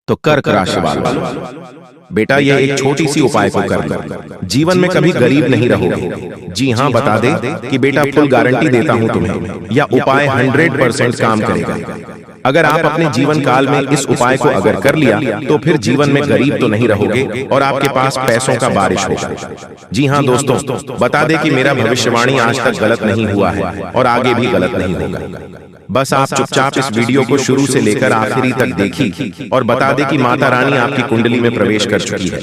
तो कर्क राशि वालों, बेटा ये एक छोटी सी उपाय को कर लो, जीवन में कभी गरीब नहीं रहोगे। जी हाँ, बता दे कि बेटा फुल गारंटी देता हूं तुम्हें, यह उपाय 100% काम करेगा। अगर आप अपने जीवन काल में इस उपाय को अगर कर लिया तो फिर जीवन में गरीब तो नहीं रहोगे और आपके पास पैसों का बारिश होगा। जी हाँ दोस्तों, बता दे कि मेरा भविष्यवाणी आज तक गलत नहीं हुआ है और आगे भी गलत नहीं होगा। बस आप चुपचाप इस वीडियो को शुरू से लेकर आखिरी तक देखी और बता दे कि माता रानी आपकी कुंडली में प्रवेश कर चुकी है,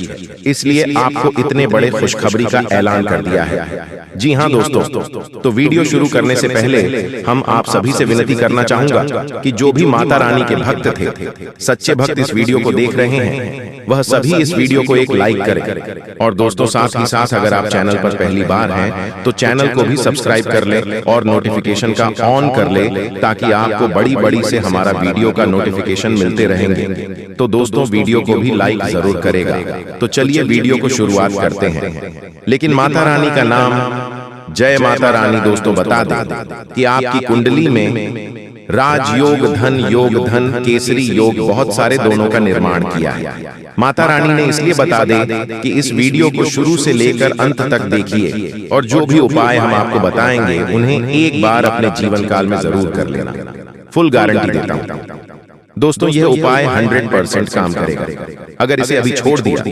इसलिए आपको इतने बड़े खुशखबरी का ऐलान कर दिया है। जी हाँ दोस्तों, तो वीडियो शुरू करने से पहले हम आप सभी से विनती करना चाहूंगा कि जो भी माता रानी के भक्त थे, सच्चे भक्त इस वीडियो को देख रहे हैं, वह सभी इस वीडियो को एक लाइक करें। और दोस्तों साथ ही साथ अगर आप चैनल पर पहली बार हैं तो चैनल को भी सब्सक्राइब कर ले और नोटिफिकेशन का ऑन कर ले, ताकि आपको बड़ी बड़ी से हमारा वीडियो का नोटिफिकेशन मिलते रहेंगे। तो दोस्तों वीडियो को भी लाइक जरूर करेगा। तो चलिए वीडियो को शुरुआत करते हैं। लेकिन माता रानी का नाम जय माता रानी दोस्तों बता दें कि आपकी कुंडली में राजयोग, धन योग, धन केसरी योग, बहुत सारे दोनों का निर्माण किया है। माता रानी ने इसलिए बता दे कि इस वीडियो को शुरू से लेकर अंत तक देखिए और जो भी उपाय हम आपको बताएंगे उन्हें एक बार अपने जीवन काल में जरूर कर लेना। फुल गारंटी देता हूं दोस्तों, यह उपाय 100% काम करेगा। अगर इसे अभी छोड़ दिया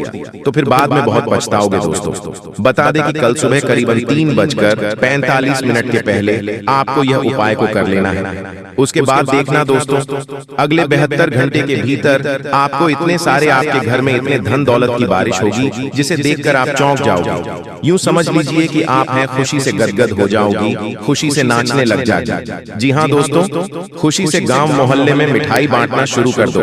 तो फिर बाद में बहुत पछताओगे दोस्तों। बता दें कि कल सुबह करीबन 3:45 के पहले आपको यह उपाय को कर लेना है। उसके बाद देखना दोस्तों, अगले 72 घंटे के भीतर आपको इतने सारे आपके घर में इतने धन दौलत की बारिश होगी जिसे देखकर आप चौंक जाओगे। यूं समझ लीजिए कि आप हैं खुशी से गदगद हो जाओगी, खुशी से नाचने लग जाओगी। जी हाँ दोस्तों, खुशी से गांव मोहल्ले में मिठाई बांटना शुरू कर दो।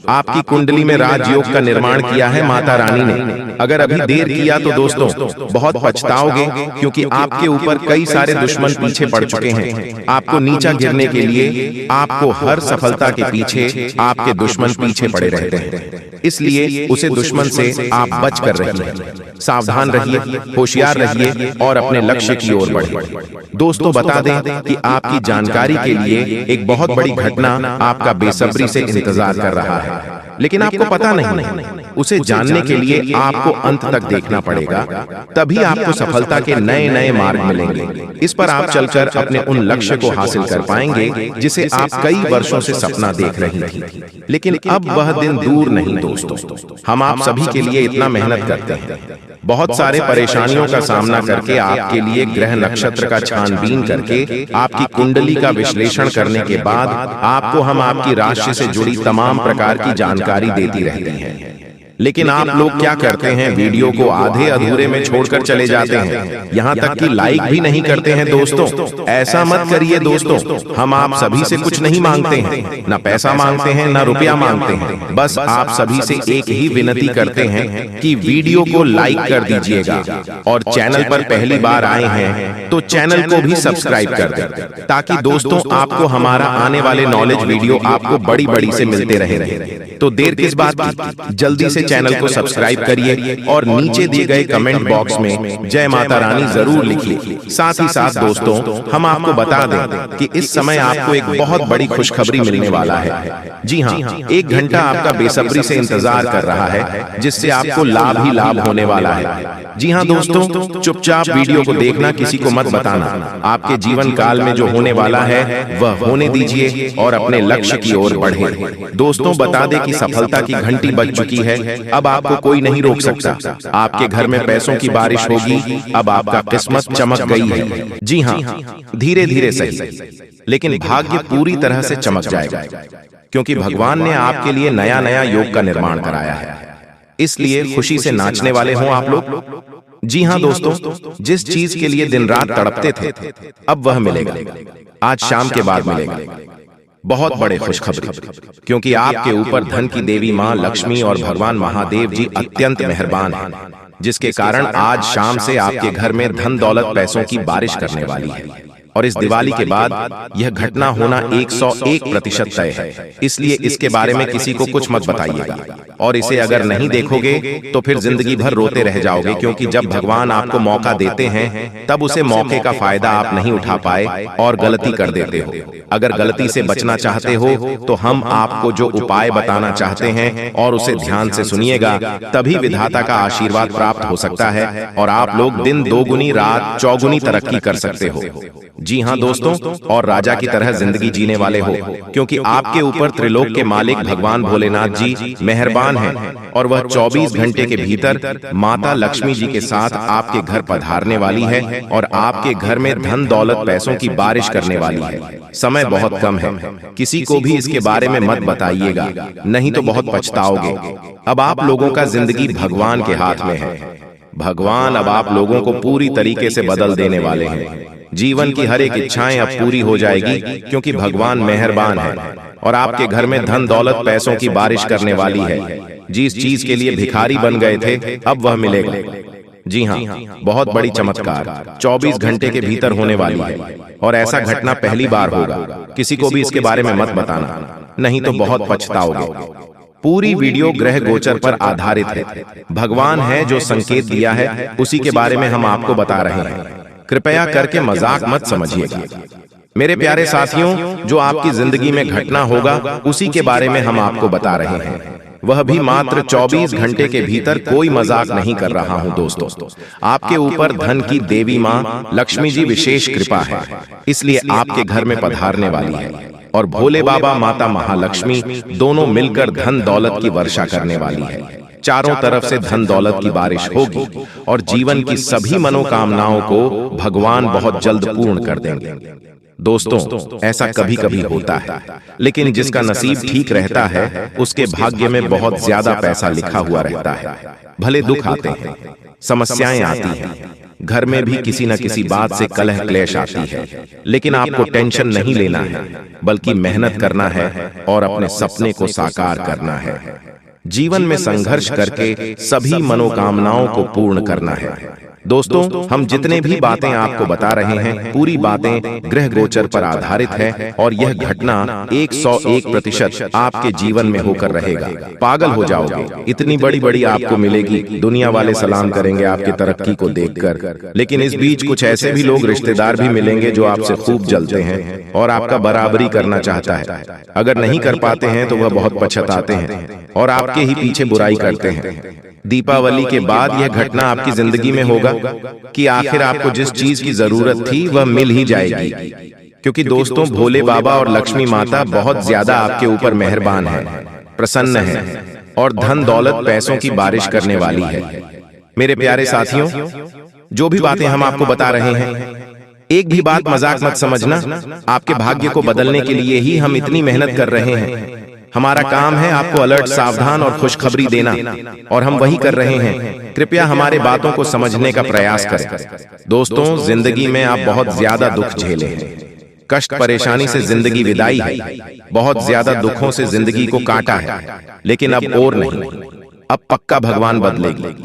आपकी कुंडली में राजयोग का निर्माण किया है माता रानी ने। अगर अभी देर किया तो दोस्तों बहुत पछताओगे, क्योंकि आपके ऊपर कई सारे दुश्मन पीछे पड़ चुके हैं। आपको नीचा गिरने के लिए, आपको हर सफलता के पीछे आपके दुश्मन पीछे पड़े रहते हैं। इसलिए उसे दुश्मन से आप बच कर रहिए, सावधान रहिए, होशियार रहिए और अपने लक्ष्य की ओर बढ़िए। दोस्तों बता दें कि आपकी जानकारी के लिए एक बहुत बड़ी घटना आपका बेसब्री से इंतजार कर रहा है, लेकिन आपको पता नहीं। उसे जानने के लिए आपको अंत तक देखना पड़ेगा, तभी आपको सफलता के नए नए मार्ग मिलेंगे। इस पर आप चलकर अपने उन लक्ष्य को हासिल कर पाएंगे जिसे आप कई वर्षों से सपना देख रही थी। लेकिन अब वह दिन दूर नहीं दोस्तों। हम आप सभी के लिए इतना मेहनत करते हैं, बहुत सारे परेशानियों का सामना करके आपके लिए ग्रह नक्षत्र का छानबीन करके आपकी कुंडली का विश्लेषण करने के बाद आपको हम आपकी राशि से जुड़ी तमाम प्रकार की जानकारी देती रहती हैं। लेकिन आप लोग क्या करते हैं, वीडियो को आधे अधूरे में छोड़कर चले जाते हैं, यहाँ तक कि लाइक भी नहीं करते हैं। दोस्तों ऐसा मत करिए दोस्तों, हम आप सभी से कुछ नहीं मांगते हैं, ना पैसा मांगते हैं, ना रुपया मांगते हैं। बस आप सभी से एक ही विनती करते हैं कि वीडियो को लाइक कर दीजिएगा और चैनल पर पहली बार आए हैं तो चैनल को भी सब्सक्राइब कर दें, ताकि दोस्तों आपको हमारा आने वाले नॉलेज वीडियो आपको बड़ी बड़ी से मिलते रहे। तो देर किस बात की, जल्दी से चैनल को सब्सक्राइब करिए और नीचे दिए गए कमेंट बॉक्स में जय माता रानी जरूर लिखिए। साथ ही साथ दोस्तों हम आपको बता दें कि इस समय आपको एक बहुत बड़ी खुशखबरी मिलने वाला है। जी हाँ, 1 घंटा आपका बेसब्री से इंतजार कर रहा है, जिससे आपको लाभ ही लाभ होने वाला है। जी हाँ दोस्तों, चुपचाप वीडियो को देखना, किसी को मत बताना। आपके जीवन काल में जो होने वाला है वह होने दीजिए और अपने लक्ष्य की ओर बढ़े। दोस्तों बता दें कि सफलता की घंटी बज चुकी है, अब आपको कोई नहीं रोक सकता। आपके घर में पैसों की बारिश होगी, अब आपका किस्मत चमक गई है। जी हाँ, धीरे धीरे सही, लेकिन भाग्य पूरी तरह से चमक जाएगा, क्योंकि भगवान ने आपके लिए नया नया योग का निर्माण कराया है। इसलिए खुशी से नाचने वाले हों आप लोग। जी हाँ दोस्तों, जिस चीज के लिए दिन रात तड़पते थे अब वह मिलेगा, आज शाम के बाद मिलेगा। बहुत बड़े खुशखबरी, क्योंकि आपके ऊपर धन की देवी मां लक्ष्मी और भगवान महादेव जी अत्यंत मेहरबान हैं, जिसके कारण आज शाम से आपके घर में धन दौलत पैसों की बारिश करने वाली है। और इस दिवाली के बाद यह घटना होना 101% तय है। इसलिए इसके बारे में किसी को कुछ मत बताइएगा, और इसे अगर नहीं देखोगे तो फिर जिंदगी भर रोते रह जाओगे, क्योंकि जब भगवान आपको मौका देते हैं तब उसे मौके का फायदा आप नहीं उठा पाए और गलती कर देते हो। अगर गलती से बचना चाहते हो तो हम आपको जो उपाय बताना चाहते हैं और उसे ध्यान से सुनिएगा, तभी विधाता का आशीर्वाद प्राप्त हो सकता है और आप लोग दिन दोगुनी रात चौगुनी तरक्की कर सकते हो। जी हाँ दोस्तों, और राजा की तरह जिंदगी जीने वाले हो, क्योंकि आपके ऊपर त्रिलोक के मालिक भगवान भोलेनाथ जी मेहरबान हैं और वह 24 घंटे के भीतर माता लक्ष्मी जी के साथ आपके घर पधारने वाली है और आपके घर में धन दौलत पैसों की बारिश करने वाली है। समय बहुत कम है, किसी को भी इसके बारे में मत बताइएगा, नहीं तो बहुत पछताओगे। अब आप लोगों का जिंदगी भगवान के हाथ में है। भगवान अब आप लोगों को पूरी तरीके से बदल देने वाले हैं। जीवन की हर एक इच्छाएं अब पूरी हो जाएगी, क्योंकि भगवान मेहरबान है और आपके घर में धन दौलत पैसों की बारिश करने वाली है। जिस चीज के लिए भिखारी बन गए थे अब वह मिलेगा। जी हाँ, बहुत बड़ी चमत्कार 24 घंटे के भीतर होने वाली है और ऐसा घटना पहली बार होगा। किसी को भी इसके बारे में मत बताना, नहीं तो बहुत पछताओगे। पूरी वीडियो ग्रह गोचर पर आधारित है। भगवान है जो संकेत दिया है, उसी के बारे में हम आपको बता रहे हैं। कृपया करके मजाक मत समझिएगा। मेरे प्यारे साथियों, जो आपकी जिंदगी में घटना होगा उसी के बारे में हम आपको बता रहे हैं, वह भी मात्र 24 घंटे के भीतर। कोई मजाक नहीं कर रहा हूं दोस्तों। आपके ऊपर धन की देवी मां लक्ष्मी जी विशेष कृपा है, इसलिए आपके घर में पधारने वाली है और भोले बाबा माता महालक्ष्मी दोनों मिलकर धन दौलत की वर्षा करने वाली है। चारों तरफ से धन दौलत की बारिश होगी और जीवन की सभी मनोकामनाओं को भगवान बहुत जल्द पूर्ण कर देंगे। दोस्तों, ऐसा कभी कभी होता है, लेकिन जिसका नसीब ठीक रहता है उसके भाग्य में बहुत ज्यादा पैसा लिखा हुआ रहता है। भले दुख आते हैं, समस्याएं आती हैं, घर में भी किसी न किसी बात से कलह क्लेश आती है, लेकिन आपको टेंशन नहीं लेना है, बल्कि मेहनत करना है और अपने सपने को साकार करना है। जीवन में संघर्ष करके सभी मनोकामनाओं को पूर्ण करना है। दोस्तों, हम जितने भी बातें आपको बता रहे हैं, पूरी बातें ग्रह गोचर पर आधारित है और यह घटना 101% आपके जीवन में होकर रहेगा। पागल हो जाओगे, इतनी बड़ी बड़ी आपको मिलेगी, दुनिया वाले सलाम करेंगे आपकी तरक्की को देखकर। लेकिन इस बीच कुछ ऐसे भी लोग रिश्तेदार भी मिलेंगे जो आपसे खूब जलते हैं और आपका बराबरी करना चाहता है। अगर नहीं कर पाते हैं तो वह बहुत पछताते हैं और आपके ही पीछे बुराई करते हैं। दीपावली के बाद यह घटना आपकी जिंदगी में होगा कि आखिर आपको जिस चीज की जरूरत थी वह मिल ही जाएगी, क्योंकि दोस्तों भोले बाबा और लक्ष्मी माता बहुत ज्यादा आपके ऊपर मेहरबान है, प्रसन्न है और धन दौलत पैसों की बारिश करने वाली है। मेरे प्यारे साथियों, जो भी बातें हम आपको बता रहे हैं, एक भी बात मजाक मत समझना। आपके भाग्य को बदलने के लिए ही हम इतनी मेहनत कर रहे हैं। हमारा काम है आपको अलर्ट, सावधान और खुशखबरी देना, और हम वही कर रहे हैं। कृपया हमारे बातों को समझने का प्रयास करें। दोस्तों, जिंदगी में आप बहुत ज्यादा दुख झेले हैं, कष्ट परेशानी से जिंदगी विदाई है, बहुत ज्यादा दुखों से जिंदगी को काटा है, लेकिन अब और नहीं, अब पक्का भगवान बदलेगी।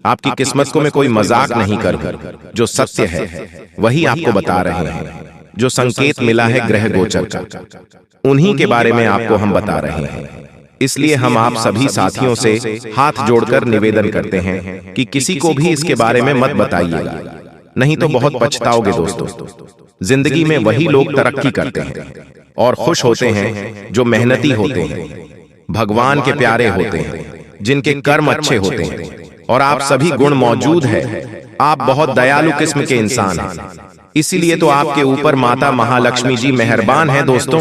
आपकी किस्मत को मैं कोई मजाक नहीं करूं, जो सत्य है वही आपको बता रहे हैं। जो संकेत मिला है ग्रह गोचर का, उन्हीं के बारे में आपको हम बता रहे हैं। इसलिए हम आप सभी साथियों से हाथ जोड़कर निवेदन करते हैं कि किसी को भी इसके बारे में मत बताइएगा, नहीं तो बहुत पछताओगे। दोस्तों, जिंदगी में वही लोग तरक्की करते हैं और खुश होते हैं जो मेहनती होते हैं, भगवान के प्यारे होते हैं, जिनके कर्म अच्छे होते हैं, और आप सभी गुण मौजूद है। आप बहुत दयालु किस्म के इंसान हैं, इसीलिए तो आपके ऊपर माता महालक्ष्मी जी मेहरबान है। दोस्तों,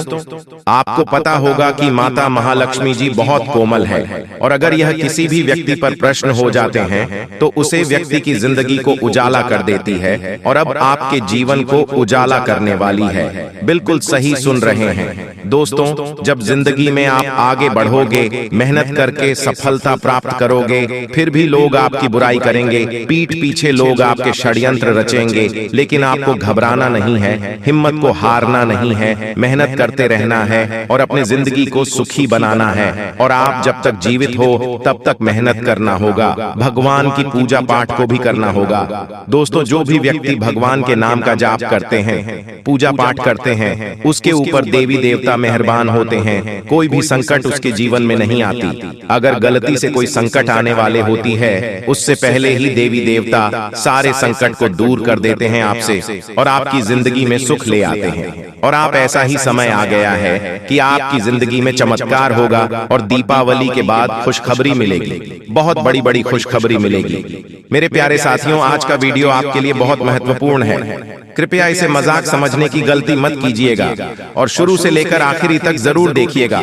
आपको पता होगा कि माता महालक्ष्मी जी बहुत कोमल है, और अगर यह किसी भी व्यक्ति पर प्रश्न हो जाते हैं तो उसे व्यक्ति की जिंदगी को उजाला कर देती है, और अब आपके जीवन को उजाला करने वाली है। बिल्कुल सही सुन रहे हैं दोस्तों। जब जिंदगी में आप आगे बढ़ोगे, मेहनत करके सफलता प्राप्त करोगे, फिर भी लोग आपकी बुराई करेंगे, पीठ पीछे लोग आपके षड्यंत्र रचेंगे, लेकिन आपको घबराना नहीं है, हिम्मत को हारना नहीं है, मेहनत करते रहना है और अपने जिंदगी को सुखी बनाना है। और आप जब तक जीवित हो तब तक मेहनत करना होगा, भगवान की पूजा पाठ को भी करना होगा। दोस्तों, जो भी व्यक्ति भगवान के नाम का जाप करते हैं, पूजा पाठ करते हैं, उसके ऊपर देवी देवता मेहरबान होते हैं, कोई भी संकट उसके जीवन में नहीं आती। अगर गलती से कोई संकट आने वाले होती है, उससे पहले ही देवी देवता सारे संकट को दूर कर देते हैं आपसे और आपकी जिंदगी में सुख ले आते हैं। और आप ऐसा ही समय आ गया है कि आपकी जिंदगी में चमत्कार होगा और दीपावली के बाद खुशखबरी मिलेगी, बहुत बड़ी बड़ी खुशखबरी मिलेगी। मेरे प्यारे साथियों, आज का वीडियो आपके लिए बहुत महत्वपूर्ण है। कृपया इसे मजाक समझने की गलती मत कीजिएगा और शुरू से लेकर आखिरी तक जरूर देखिएगा।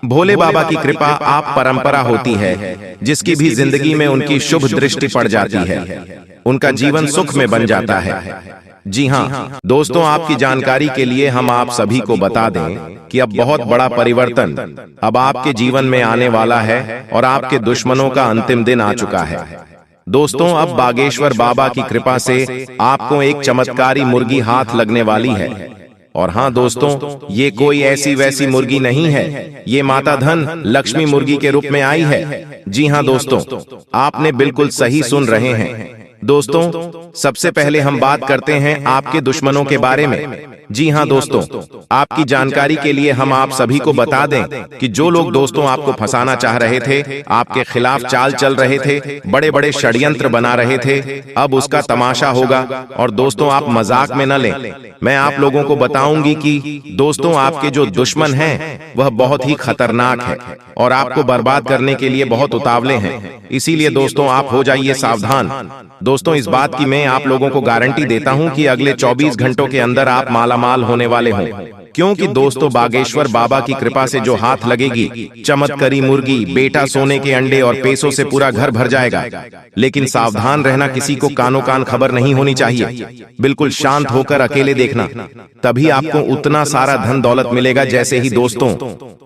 भोले बाबा की कृपा आप परंपरा होती है, जिसकी भी जिंदगी में उनकी शुभ दृष्टि पड़ जाती है, उनका जीवन सुख में बन जाता है। जी हाँ दोस्तों, आपकी जानकारी के लिए हम आप सभी को बता दें कि अब बहुत बड़ा परिवर्तन अब आपके जीवन में आने वाला है और आपके दुश्मनों का अंतिम दिन आ चुका है। दोस्तों, अब बागेश्वर बाबा की कृपा से आपको एक चमत्कारी मुर्गी हाथ लगने वाली है। और हाँ दोस्तों, ये कोई ऐसी वैसी मुर्गी नहीं है, ये माता धन लक्ष्मी मुर्गी के रूप में आई है। जी हाँ दोस्तों, आपने बिल्कुल सही सुन रहे हैं। दोस्तों, सबसे पहले हम बात करते हैं आपके दुश्मनों के बारे में। जी हाँ दोस्तों, आपकी जानकारी के लिए हम आप सभी को बता दें कि जो लोग दोस्तों आपको फंसाना चाह रहे थे, आपके खिलाफ चाल चल रहे थे, बड़े बड़े षड्यंत्र बना रहे थे, अब उसका तमाशा होगा। और दोस्तों, आप मजाक में न लें, मैं आप लोगों को बताऊंगी कि दोस्तों आपके जो दुश्मन हैं वह बहुत ही खतरनाक है और आपको बर्बाद करने के लिए बहुत उतावले हैं। इसीलिए दोस्तों आप हो जाइए सावधान। दोस्तों, इस बात की मैं आप लोगों को गारंटी देता हूं कि अगले 24 घंटों के अंदर आप मालामाल होने वाले हों, क्योंकि दोस्तों बागेश्वर बाबा की कृपा से जो हाथ लगेगी, चमत्कारी मुर्गी, बेटा सोने के अंडे और पैसों से पूरा घर भर जाएगा। लेकिन सावधान रहना, किसी को कानो कान खबर नहीं होनी चाहिए, बिल्कुल शांत होकर अकेले देखना, तभी आपको उतना सारा धन दौलत मिलेगा जैसे ही दोस्तों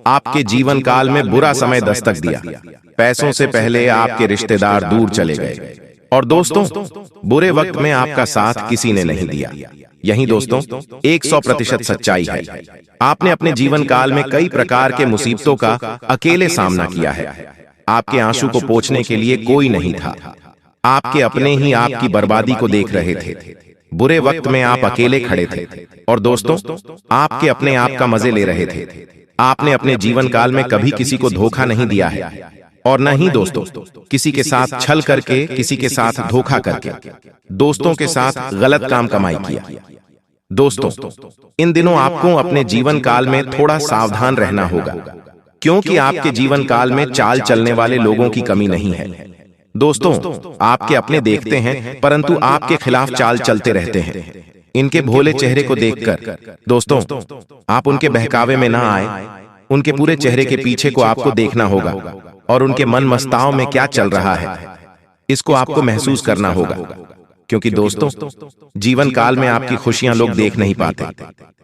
आपके जीवन काल में बुरा समय दस्तक दिया, पैसों से पहले आपके रिश्तेदार दूर चले गए और दोस्तों बुरे वक्त में आपका साथ किसी ने नहीं दिया। यही दोस्तों 100% सच्चाई है। आपने अपने जीवन काल में कई प्रकार के मुसीबतों का अकेले सामना किया है। आपके आंसू को पोंछने के लिए कोई नहीं था, आपके अपने ही आपकी बर्बादी को देख रहे थे। बुरे वक्त में आप अकेले खड़े थे और दोस्तों आपके अपने आप का मजे ले रहे थे। आपने अपने जीवन काल में कभी किसी को धोखा नहीं दिया है और न ही दोस्तों किसी के साथ छल करके, किसी के साथ धोखा करके दोस्तों के साथ गलत काम कमाई किया। दोस्तों, इन दिनों आपको अपने जीवन काल में थोड़ा सावधान रहना होगा, क्योंकि आपके जीवन काल में चाल चलने वाले लोगों की कमी नहीं है। दोस्तों, आपके अपने देखते हैं परंतु आपके खिलाफ चाल चलते रहते हैं। इनके भोले चेहरे को देखकर दोस्तों आप उनके बहकावे में ना आए, उनके पूरे चेहरे के पीछे को आपको देखना होगा और उनके मन मस्ताव में क्या चल रहा है इसको आपको महसूस करना होगा। क्योंकि दोस्तों जीवन काल में आपकी खुशियां लोग देख नहीं पाते,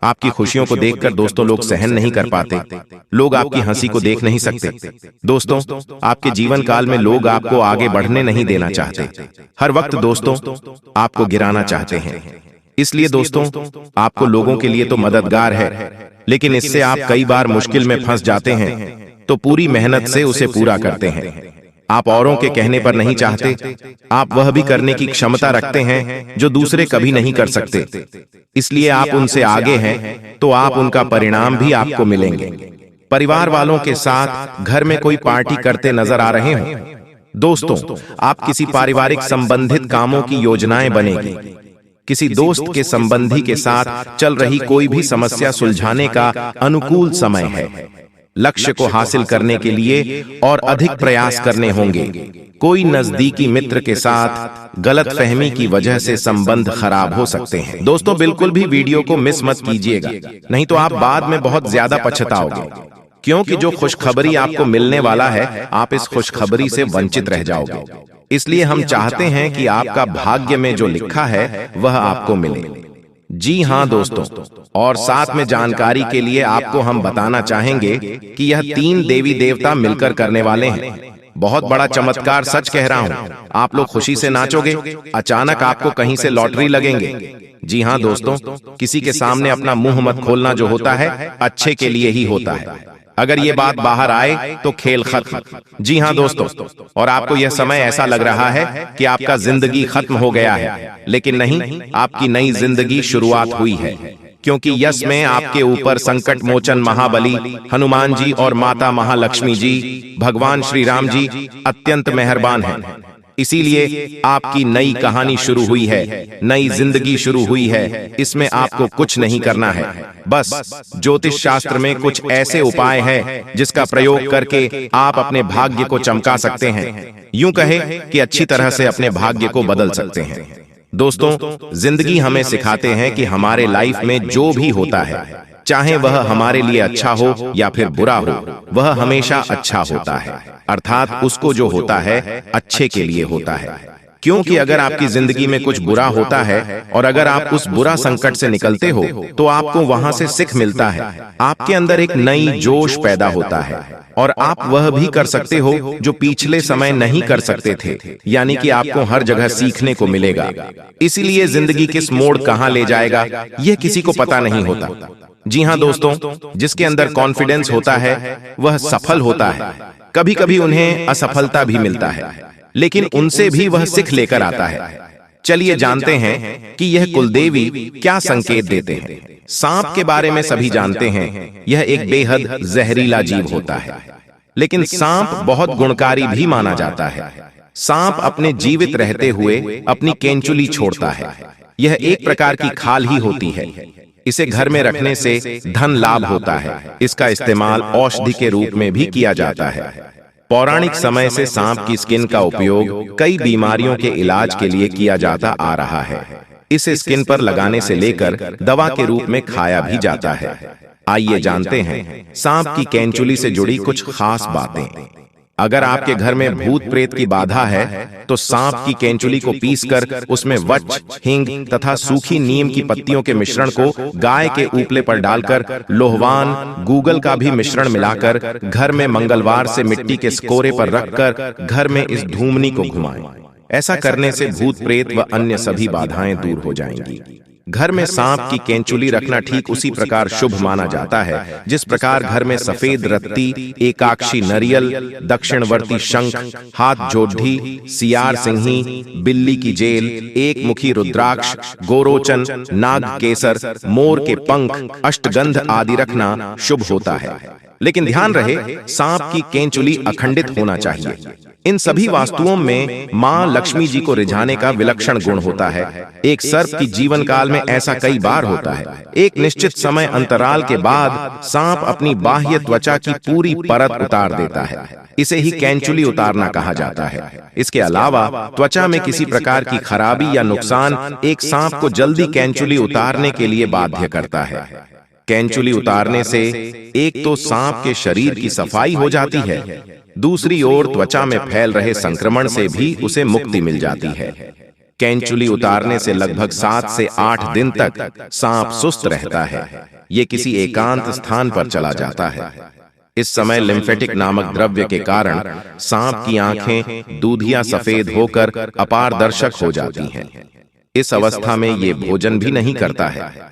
आपकी खुशियों को देखकर दोस्तों लोग सहन नहीं कर पाते, लोग आपकी हंसी को देख नहीं सकते। दोस्तों आपके जीवन काल में लोग आपको आगे बढ़ने नहीं देना चाहते, हर वक्त दोस्तों आपको गिराना चाहते हैं। इसलिए दोस्तों आपको लोगों के लिए तो मददगार है, लेकिन इससे आप कई बार मुश्किल में फंस जाते हैं, तो पूरी मेहनत से उसे पूरा करते हैं। आप औरों के कहने पर नहीं चाहते, आप वह भी करने की क्षमता रखते हैं जो दूसरे कभी नहीं कर सकते। इसलिए आप उनसे आगे हैं, तो आप उनका परिणाम भी आपको मिलेंगे। परिवार वालों के साथ घर में कोई पार्टी करते नजर आ रहे हो दोस्तों, आप किसी पारिवारिक संबंधित कामों की योजनाएं बनेगी। किसी दोस्त के संबंधी के साथ चल रही कोई भी समस्या सुलझाने का अनुकूल समय है। लक्ष्य को हासिल करने के लिए और अधिक प्रयास करने होंगे। कोई नजदीकी मित्र के साथ गलतफहमी की वजह से संबंध खराब हो सकते हैं। दोस्तों बिल्कुल भी वीडियो को मिस मत कीजिएगा, नहीं तो आप बाद में बहुत ज्यादा पछताओगे, क्योंकि जो खुशखबरी आपको मिलने वाला है आप इस खुशखबरी से वंचित रह जाओगे। इसलिए हम चाहते हैं कि आपका भाग्य में जो लिखा है वह आपको मिले। जी हाँ दोस्तों, और साथ में जानकारी के लिए आपको हम बताना चाहेंगे कि यह 3 देवी देवता मिलकर करने वाले हैं। बहुत बड़ा चमत्कार, सच कह रहा हूँ। आप लोग खुशी से नाचोगे, अचानक आपको कहीं से लॉटरी लगेंगे। जी हाँ दोस्तों, किसी के सामने अपना मुंह मत खोलना जो होता है अच्छे के लिए ही होता है। अगर ये बात बाहर आए तो खेल खत्म। जी हाँ दोस्तों, और आपको यह समय ऐसा लग रहा है कि आपका जिंदगी खत्म हो गया है, लेकिन नहीं, आपकी नई जिंदगी शुरुआत हुई है। क्योंकि यस में आपके ऊपर संकट मोचन महाबली हनुमान जी और माता महालक्ष्मी जी, भगवान श्री राम जी अत्यंत मेहरबान हैं। इसीलिए आपकी नई कहानी शुरू हुई है, नई जिंदगी शुरू हुई है। इसमें आपको कुछ नहीं करना है, बस ज्योतिष शास्त्र में कुछ ऐसे उपाय हैं जिसका प्रयोग करके आप अपने भाग्य को चमका सकते हैं। यूं कहे कि अच्छी तरह से अपने भाग्य को बदल सकते हैं। दोस्तों, जिंदगी हमें सिखाते हैं कि हमारे लाइफ में जो भी होता है, चाहे वह हमारे लिए अच्छा हो या फिर बुरा हो, वह हमेशा अच्छा होता है। अर्थात उसको जो होता है अच्छे के लिए होता है। क्योंकि अगर आपकी जिंदगी में कुछ बुरा होता है और अगर आप उस बुरा संकट से निकलते हो तो आपको वहां से सीख मिलता है। आपके अंदर एक नई जोश पैदा होता है और आप वह भी कर सकते हो जो पिछले समय नहीं कर सकते थे। यानी कि आपको हर जगह सीखने को मिलेगा। इसीलिए जिंदगी किस मोड़ कहां ले जाएगा यह किसी को पता नहीं होता। जी हाँ दोस्तों, जिसके अंदर कॉन्फिडेंस होता है वह सफल होता है। कभी कभी उन्हें असफलता भी मिलता है, लेकिन उनसे भी वह सीख लेकर आता है। चलिए जानते हैं कि यह कुलदेवी क्या संकेत देते हैं। सांप के बारे में सभी जानते हैं, यह एक बेहद जहरीला जीव होता है, लेकिन सांप बहुत गुणकारी भी माना जाता है। सांप अपने जीवित रहते हुए अपनी केंचुली छोड़ता है। यह एक प्रकार की खाल ही होती है। इसे घर में रखने से धन लाभ होता है। इसका इस्तेमाल औषधि के रूप में भी किया जाता है। पौराणिक समय से सांप की स्किन का उपयोग कई बीमारियों के इलाज के लिए किया जाता आ रहा है। इसे स्किन पर लगाने से लेकर दवा के रूप में खाया भी जाता है। आइए जानते हैं सांप की केंचुली से जुड़ी कुछ खास बातें। अगर आपके घर में भूत प्रेत की बाधा है तो सांप की केंचुली को पीसकर उसमें वच, हिंग तथा सूखी नीम की पत्तियों के मिश्रण को गाय के उपले पर डालकर लोहवान गूगल का भी मिश्रण मिलाकर घर में मंगलवार से मिट्टी के स्कोरे पर रखकर घर में इस धूमनी को घुमाएं। ऐसा करने से भूत प्रेत व अन्य सभी बाधाएं दूर हो जाएंगी। घर में सांप की केंचुली रखना ठीक उसी प्रकार शुभ माना जाता है जिस प्रकार घर में सफेद रत्ती, एकाक्षी नरियल, दक्षिणवर्ती शंख, हाथ जोढ़ी, सियार सिंही, बिल्ली की जेल, एक मुखी रुद्राक्ष, गोरोचन, नाग केसर, मोर के पंख, अष्टगंध आदि रखना शुभ होता है। लेकिन ध्यान रहे, सांप की केंचुली अखंडित होना चाहिए। इन सभी वास्तुओं में मां लक्ष्मी जी को रिझाने का विलक्षण गुण होता है। एक सर्प की जीवन काल में ऐसा कई बार होता है। एक निश्चित समय अंतराल के बाद सांप अपनी बाह्य त्वचा की पूरी परत उतार देता है। इसे ही केंचुली उतारना कहा जाता है। इसके अलावा त्वचा में किसी प्रकार की खराबी या नुकसान एक सांप को जल्दी केंचुली उतारने के लिए बाध्य करता है। केंचुली उतारने से एक तो सांप के शरीर की सफाई हो जाती है, दूसरी ओर त्वचा में फैल रहे संक्रमण से भी उसे मुक्ति मिल जाती है। केंचुली उतारने से लगभग 7 से 8 दिन तक सांप सुस्त रहता है। ये किसी एकांत स्थान पर चला जाता है। इस समय लिम्फेटिक नामक द्रव्य के कारण सांप की आंखें दूधिया सफेद होकर अपारदर्शक हो जाती हैं। इस अवस्था में ये भोजन भी नहीं करता है।